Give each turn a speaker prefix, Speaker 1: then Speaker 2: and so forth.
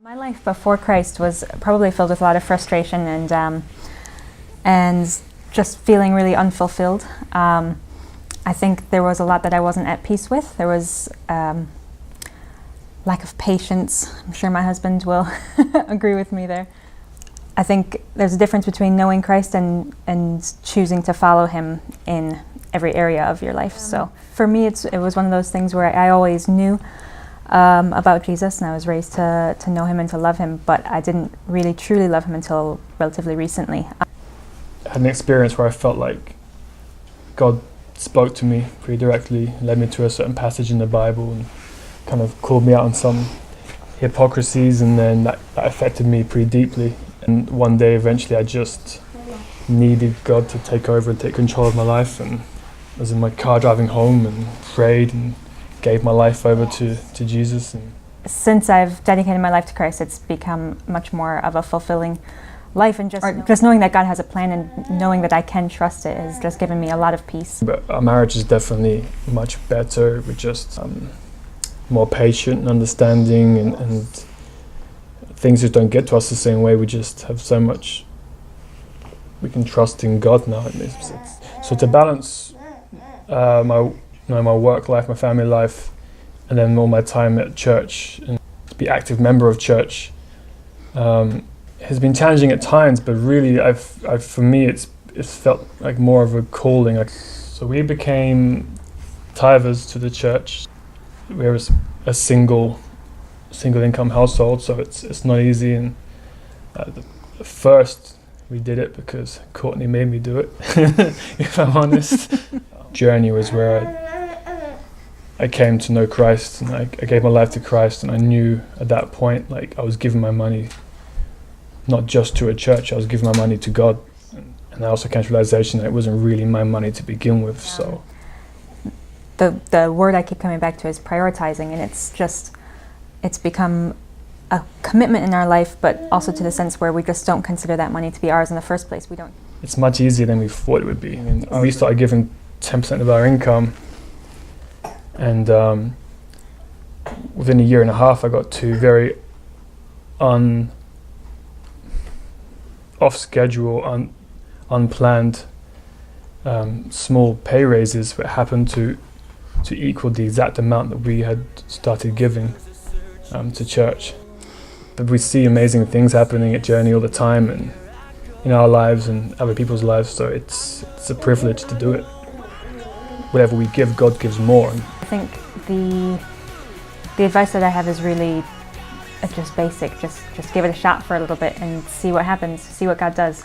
Speaker 1: My life before Christ was probably filled with a lot of frustration and just feeling really unfulfilled. I think there was a lot that I wasn't at peace with. There was lack of patience. I'm sure my husband will agree with me there. I think there's a difference between knowing Christ and choosing to follow him in every area of your life. So for me, it was one of those things where I always knew about Jesus, and I was raised to know him and to love him, but I didn't really truly love him until relatively recently.
Speaker 2: I had an experience where I felt like God spoke to me pretty directly, led me to a certain passage in the Bible and kind of called me out on some hypocrisies, and then that affected me pretty deeply. And one day eventually I just needed God to take over and take control of my life, and I was in my car driving home and prayed and gave my life over to Jesus. And
Speaker 1: since I've dedicated my life to Christ, it's become much more of a fulfilling life, and just knowing that God has a plan and knowing that I can trust it has just given me a lot of peace.
Speaker 2: But our marriage is definitely much better. We're just more patient and understanding, and things just don't get to us the same way. We just have so much, we can trust in God now. So to balance my work life, my family life, and then all my time at church, and to be active member of church has been challenging at times, but really for me it's felt like more of a calling. So we became tithers to the church. We're a single income household, so it's not easy, and first we did it because Courtney made me do it, if I'm honest. Journey was where I came to know Christ, and I gave my life to Christ, and I knew at that point, like, I was giving my money not just to a church, I was giving my money to God. And I also came to the realization that it wasn't really my money to begin with. So
Speaker 1: the word I keep coming back to is prioritizing, and it's become a commitment in our life, but also to the sense where we just don't consider that money to be ours in the first place. We don't.
Speaker 2: It's much easier than we thought it would be. I mean, we started giving 10% of our income, and within a year and a half I got two very off schedule, unplanned small pay raises that happened to equal the exact amount that we had started giving to church. But we see amazing things happening at Journey all the time, and in our lives and other people's lives, so it's a privilege to do it. Whatever we give, God gives more.
Speaker 1: I think the advice that I have is really just basic. Just give it a shot for a little bit and see what happens, see what God does.